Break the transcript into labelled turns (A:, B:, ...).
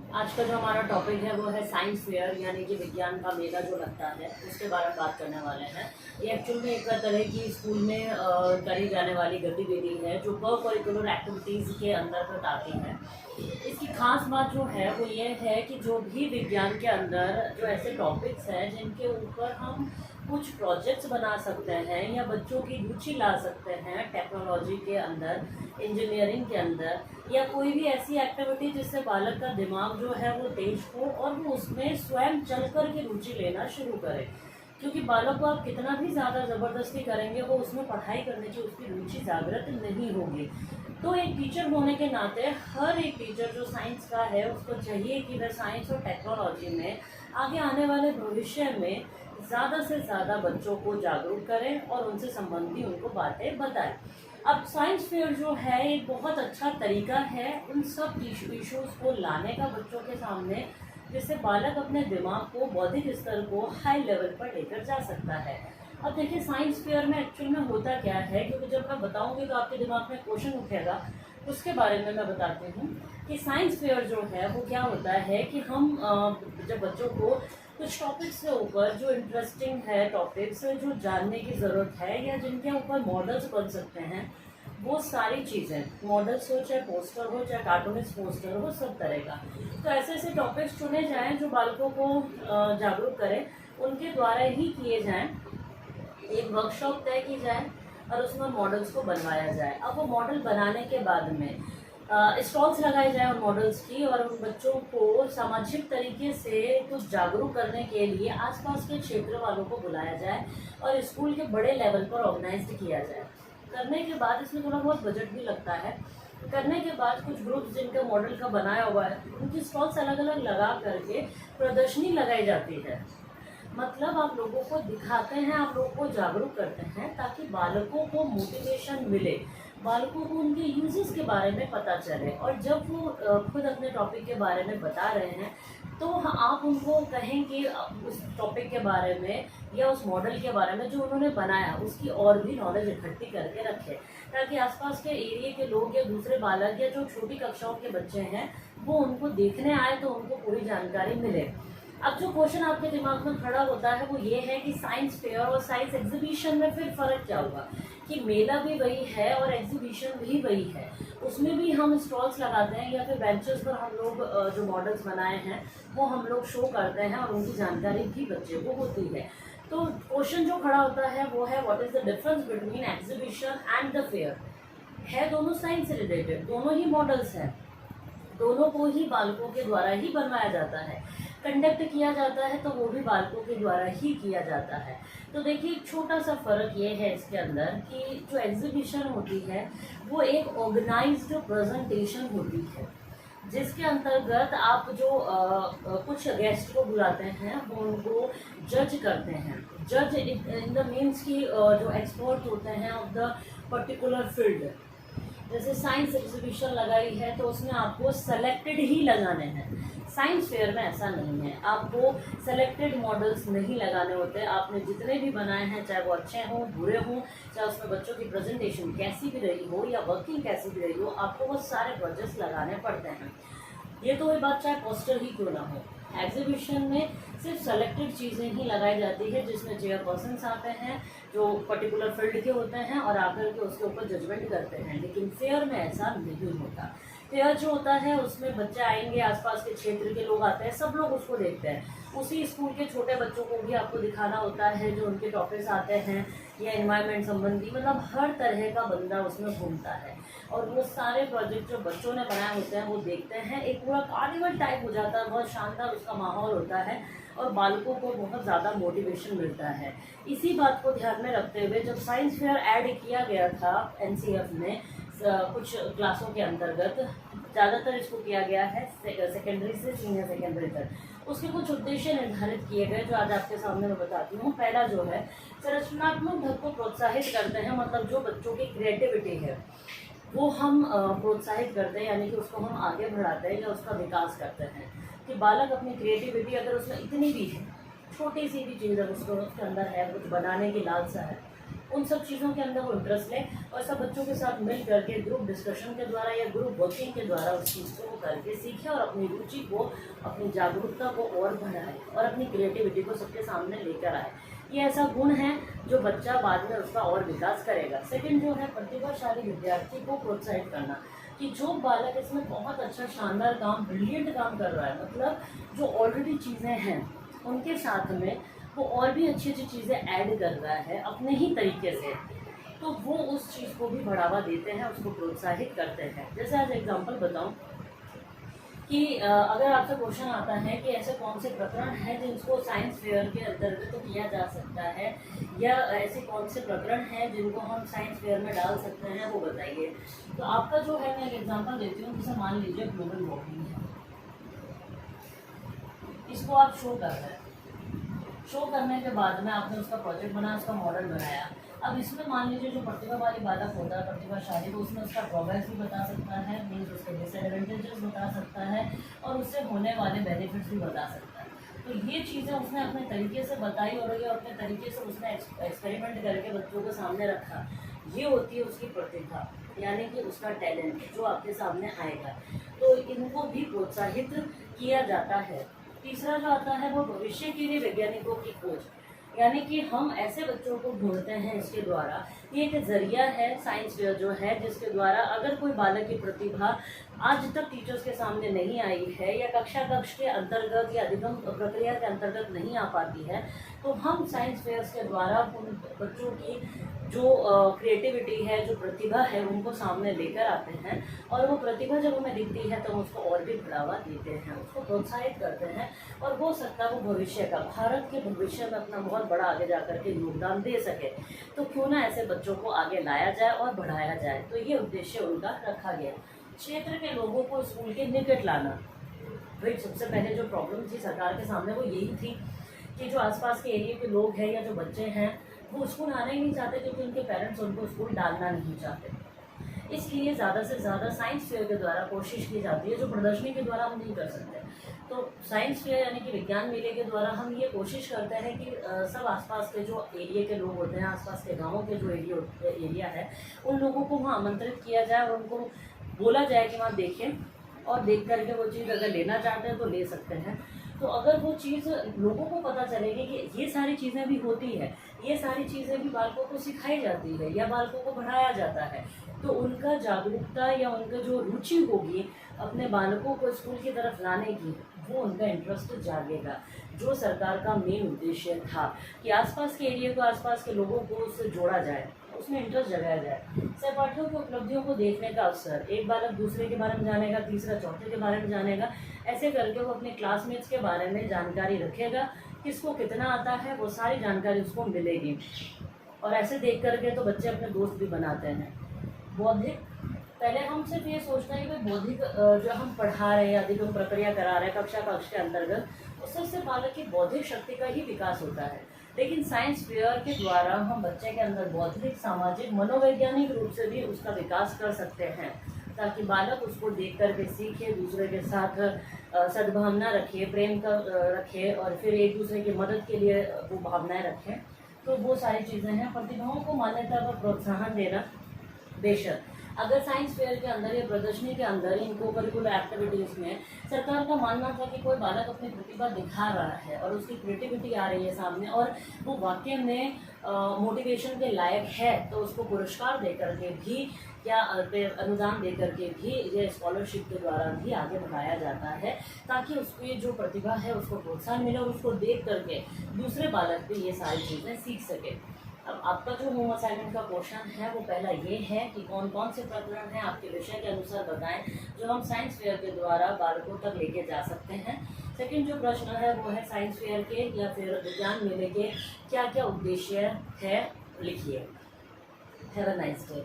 A: आज का जो हमारा टॉपिक है वो है साइंस फेयर, यानी कि विज्ञान का मेला जो लगता है उसके बारे में बात करने वाले हैं। ये एक्चुअल में एक तरह की स्कूल में करी जाने वाली गतिविधि है जो को करिकुलर एक्टिविटीज़ के अंतर्गत आती है। इसकी खास बात जो है वो ये है कि जो भी विज्ञान के अंदर जो ऐसे टॉपिक्स हैं जिनके ऊपर हम कुछ प्रोजेक्ट्स बना सकते हैं या बच्चों की रुचि ला सकते हैं टेक्नोलॉजी के अंदर, इंजीनियरिंग के अंदर, या कोई भी ऐसी एक्टिविटी जिससे बालक का दिमाग जो है वो तेज हो और वो उसमें स्वयं चल कर के रुचि लेना शुरू करे। क्योंकि बालक को आप कितना भी ज़्यादा ज़बरदस्ती करेंगे वो उसमें पढ़ाई करने की उसकी रुचि जागृत नहीं होगी। तो एक टीचर होने के नाते हर एक टीचर जो साइंस का है उसको चाहिए कि वह साइंस और टेक्नोलॉजी में आगे आने वाले भविष्य में ज़्यादा से ज़्यादा बच्चों को जागरूक करें और उनसे संबंधी उनको बातें बताएं। अब साइंस फेयर जो है एक बहुत अच्छा तरीका है उन सब इश्यूज़ को लाने का बच्चों के सामने, जिससे बालक अपने दिमाग को बौद्धिक स्तर को हाई लेवल पर लेकर जा सकता है। अब देखिए साइंस फेयर में एक्चुअल में होता क्या है, क्योंकि जब मैं बताऊंगी तो आपके दिमाग में क्वेश्चन उठेगा, उसके बारे में मैं बताती हूँ कि साइंस फेयर जो है वो क्या होता है कि हम जब बच्चों को कुछ टॉपिक्स के ऊपर जो इंटरेस्टिंग है, टॉपिक्स जो जानने की ज़रूरत है या जिनके ऊपर मॉडल्स बन सकते हैं, वो सारी चीज़ें, मॉडल्स हो चाहे पोस्टर हो चाहे कार्टूनिस्ट पोस्टर हो, सब तरह का, तो ऐसे ऐसे टॉपिक्स चुने जाएं जो बालकों को जागरूक करें, उनके द्वारा ही किए जाएं। एक वर्कशॉप तय की जाए और उसमें मॉडल्स को बनवाया जाए। अब वो मॉडल बनाने के बाद में स्टॉल्स लगाए जाए उन मॉडल्स की, और उन बच्चों को सामाजिक तरीके से कुछ जागरूक करने के लिए आसपास के क्षेत्र वालों को बुलाया जाए और स्कूल के बड़े लेवल पर ऑर्गेनाइज किया जाए। करने के बाद इसमें थोड़ा बहुत बजट भी लगता है। करने के बाद कुछ ग्रुप्स जिनका मॉडल का बनाया हुआ है उनकी स्टॉल्स अलग अलग लगा करके प्रदर्शनी लगाई जाती है। मतलब आप लोगों को दिखाते हैं, आप लोगों को जागरूक करते हैं ताकि बालकों को मोटिवेशन मिले, बालकों को उनके यूजेस के बारे में पता चले। और जब वो खुद अपने टॉपिक के बारे में बता रहे हैं तो आप उनको कहें कि उस टॉपिक के बारे में या उस मॉडल के बारे में जो उन्होंने बनाया उसकी और भी नॉलेज इकट्ठी करके रखें, ताकि आसपास के एरिया के लोग या दूसरे बालक या जो छोटी कक्षाओं के बच्चे हैं वो उनको देखने आए तो उनको पूरी जानकारी मिले। अब जो क्वेश्चन आपके दिमाग में खड़ा होता है वो ये है कि साइंस फेयर और साइंस एग्जीबिशन में फिर फ़र्क क्या होगा, कि मेला भी वही है और एग्जीबिशन भी वही है, उसमें भी हम स्टॉल्स लगाते हैं या फिर बेंचेस पर हम लोग जो मॉडल्स बनाए हैं वो हम लोग शो करते हैं और उनकी जानकारी भी बच्चे को होती है। तो क्वेश्चन जो खड़ा होता है वो है what is the difference between exhibition and the fair. है दोनों साइंस से रिलेटेड, दोनों ही मॉडल्स हैं, दोनों को ही बालकों के द्वारा ही बनवाया जाता है, कंडक्ट किया जाता है तो वो भी बालकों के द्वारा ही किया जाता है। तो देखिए एक छोटा सा फ़र्क ये है इसके अंदर कि जो एग्जीबिशन होती है वो एक ऑर्गेनाइज्ड प्रेजेंटेशन होती है, जिसके अंतर्गत आप जो कुछ गेस्ट को बुलाते हैं वो उनको जज करते हैं। जज इन द मीन्स की जो एक्सपर्ट होते हैं ऑफ द पर्टिकुलर फील्ड। जैसे साइंस एग्जीबिशन लगाई है तो उसमें आपको सेलेक्टेड ही लगाने हैं, साइंस फेयर में ऐसा नहीं है, आपको सेलेक्टेड मॉडल्स नहीं लगाने होते। आपने जितने भी बनाए हैं चाहे वो अच्छे हों बुरे हों, चाहे उसमें बच्चों की प्रेजेंटेशन कैसी भी रही हो या वर्किंग कैसी भी रही हो, आपको वो सारे प्रोजेक्ट्स लगाने पड़ते हैं। ये तो ये बात चाहे पोस्टर ही क्यों ना हो। एग्जीबिशन में सिर्फ सेलेक्टेड चीज़ें ही लगाई जाती है जिसमें चेयरपर्सन्स आते हैं जो पर्टिकुलर फील्ड के होते हैं और आकर के उसके ऊपर जजमेंट करते हैं, लेकिन फेयर में ऐसा नहीं होता। फेयर जो होता है उसमें बच्चे आएंगे, आसपास के क्षेत्र के लोग आते हैं, सब लोग उसको देखते हैं। उसी स्कूल के छोटे बच्चों को भी आपको दिखाना होता है जो उनके टॉपिक्स आते हैं या एनवायरनमेंट संबंधी, मतलब हर तरह का बंदा उसमें घूमता है और वो सारे प्रोजेक्ट जो बच्चों ने बनाए होते हैं वो देखते हैं। एक पूरा कार्निवल टाइप हो जाता है, बहुत शानदार उसका माहौल होता है और बालकों को बहुत ज़्यादा मोटिवेशन मिलता है। इसी बात को ध्यान में रखते हुए जब साइंस फेयर ऐड किया गया था एनसीएफ में कुछ क्लासों के अंतर्गत, ज़्यादातर इसको किया गया है सेकेंडरी से सीनियर सेकेंडरी तक, उसके कुछ उद्देश्य निर्धारित किए गए जो आज आपके सामने मैं बताती हूँ। पहला जो है संरचनात्मक ढंग को प्रोत्साहित करते हैं, मतलब जो बच्चों की क्रिएटिविटी है वो हम प्रोत्साहित करते हैं, यानी कि उसको हम आगे बढ़ाते हैं या उसका विकास करते हैं कि बालक अपनी क्रिएटिविटी अगर उसमें इतनी भी है, छोटी सी भी चीज़ अगर उसके अंदर है, कुछ बनाने की लालसा है, उन सब चीज़ों के अंदर वो इंटरेस्ट लें और सब बच्चों के साथ मिल करके ग्रुप डिस्कशन के द्वारा या ग्रुप वर्किंग के द्वारा उस चीज़ को करके सीखें और अपनी रुचि को, अपनी जागरूकता को और बढ़ाएं और अपनी क्रिएटिविटी को सबके सामने लेकर आए। ये ऐसा गुण है जो बच्चा बाद में उसका और विकास करेगा। सेकंड जो है, प्रतिभाशाली विद्यार्थी को प्रोत्साहित करना कि जो बालक इसमें बहुत अच्छा शानदार काम, ब्रिलियंट काम कर रहा है, मतलब जो ऑलरेडी चीज़ें हैं उनके साथ में वो और भी अच्छी अच्छी चीज़ें ऐड कर रहा है अपने ही तरीके से, तो वो उस चीज़ को भी बढ़ावा देते हैं, उसको प्रोत्साहित करते हैं। जैसे आज एग्जांपल बताऊं कि अगर आपसे क्वेश्चन आता है कि ऐसे कौन से प्रकरण हैं जिनको साइंस फेयर के अंतर्गत तो किया जा सकता है, या ऐसे कौन से प्रकरण हैं जिनको हम साइंस फेयर में डाल सकते हैं, वो बताइए। तो आपका जो है, मैं एक एग्जांपल देती हूँ। जैसे मान लीजिए ग्लोबल वार्मिंग है, इसको आप शो कर रहे हैं। शो करने के बाद में आपने उसका प्रोजेक्ट बनाया, उसका मॉडल बनाया। अब इसमें मान लीजिए जो प्रतिभा वाली बालक होता है, प्रतिभाशाली, तो उसमें उसका ड्रॉबैक्स भी बता सकता है, मीन्स उसके डिसएडवांटेजेस बता सकता है और उससे होने वाले बेनिफिट्स भी बता सकता है। तो ये चीज़ें उसने अपने तरीके से बताई और ये अपने तरीके से उसने एक्सपेरिमेंट करके बच्चों के सामने रखा। ये होती है उसकी प्रतिभा, यानी कि उसका टैलेंट जो आपके सामने आएगा। तो इनको भी प्रोत्साहित किया जाता है। तीसरा जो आता है वो भविष्य के लिए वैज्ञानिकों की खोज, यानी कि हम ऐसे बच्चों को ढूंढते हैं इसके द्वारा। ये एक जरिया है साइंस फेयर जो है, जिसके द्वारा अगर कोई बालक की प्रतिभा आज तक टीचर्स के सामने नहीं आई है या कक्ष के अंतर्गत या अधिगम प्रक्रिया के अंतर्गत नहीं आ पाती है, तो हम साइंस फेयर्स के द्वारा उन बच्चों की जो क्रिएटिविटी है, जो प्रतिभा है, उनको सामने लेकर आते हैं और वो प्रतिभा जब हमें दिखती है तो हम उसको और भी बढ़ावा देते हैं, उसको प्रोत्साहित करते हैं और हो सकता है वो भविष्य का, भारत के भविष्य में अपना बहुत बड़ा आगे जा कर के योगदान दे सके। तो क्यों ना ऐसे बच्चों को आगे लाया जाए और बढ़ाया जाए। तो ये उद्देश्य उनका रखा गया। क्षेत्र के लोगों को स्कूल के निकट लाना। भाई सबसे पहले जो प्रॉब्लम थी सरकार के सामने वो यही थी कि जो आसपास के एरिया के लोग हैं या जो बच्चे हैं वो स्कूल आना ही नहीं चाहते, क्योंकि उनके पेरेंट्स उनको स्कूल डालना नहीं चाहते। इसलिए ज़्यादा से ज़्यादा साइंस फेयर के द्वारा कोशिश की जाती है, जो प्रदर्शनी के द्वारा हम नहीं कर सकते। तो साइंस फेयर यानी कि विज्ञान मेले के द्वारा हम ये कोशिश करते हैं कि सब आसपास के जो एरिया के लोग होते हैं, आसपास के गाँवों के जो एरिया है, उन लोगों को वहाँ आमंत्रित किया जाए और उनको बोला जाए कि वहाँ देखें और देख करके वो चीज़ अगर लेना चाहते हैं तो ले सकते हैं। तो अगर वो चीज़ लोगों को पता चलेगी कि ये सारी चीज़ें भी होती है, ये सारी चीज़ें भी बालकों को सिखाई जाती है या बालकों को बढ़ाया जाता है, तो उनका जागरूकता या उनका जो रुचि होगी अपने बालकों को स्कूल की तरफ लाने की, वो उनका इंटरेस्ट जागेगा। जो सरकार का मेन उद्देश्य था कि आसपास के एरिया को, आसपास के लोगों को उससे जोड़ा जाए, उसमें इंटरेस्ट जगाया जाए। सहपाठियों की उपलब्धियों को देखने का अवसर, एक बालक दूसरे के बारे में जानेगा, तीसरा चौथे के बारे में जानेगा, ऐसे करके वो अपने क्लासमेट्स के बारे में जानकारी रखेगा, किसको कितना आता है वो सारी जानकारी उसको मिलेगी। और ऐसे देख करके तो बच्चे अपने दोस्त भी बनाते हैं। बौद्धिक, पहले हम सिर्फ ये सोचते हैं कि बौद्धिक जो हम पढ़ा रहे हैं, अधिगम प्रक्रिया करा रहे हैं कक्ष के अंतर्गत, उससे सिर्फ बालक की बौद्धिक शक्ति का ही विकास होता है। लेकिन साइंस फेयर के द्वारा हम बच्चे के अंदर बौद्धिक, सामाजिक, मनोवैज्ञानिक रूप से भी उसका विकास कर सकते हैं, ताकि बालक उसको देख कर के सीखे, दूसरे के साथ सद्भावना रखे, प्रेम का रखे और फिर एक दूसरे की मदद के लिए वो भावनाएं रखें। तो वो सारी चीज़ें हैं। प्रतिभाओं को मान्यता व प्रोत्साहन देना, बेशक अगर साइंस फेयर के अंदर या प्रदर्शनी के अंदर इन को करिकुलर एक्टिविटीज़ में सरकार का मानना था कि कोई बालक अपनी प्रतिभा दिखा रहा है और उसकी क्रिएटिविटी आ रही है सामने और वो वाकई में मोटिवेशन के लायक है, तो उसको पुरस्कार दे करके भी या अनुदान दे करके भी, ये स्कॉलरशिप के द्वारा भी आगे बढ़ाया जाता है, ताकि उसकी जो प्रतिभा है उसको प्रोत्साहन मिले और उसको देख करके दूसरे बालक भी ये सारी चीज़ें सीख सके। अब आपका जो होम असाइनमेंट का क्वेश्चन है वो पहला ये है कि कौन कौन से प्रकरण हैं आपके विषय के अनुसार बताएं जो हम साइंस फेयर के द्वारा बालकों तक लेके जा सकते हैं। सेकंड जो प्रश्न है वो है साइंस फेयर के या फिर विज्ञान मेले के क्या क्या उद्देश्य है, लिखिए। Have a nice day.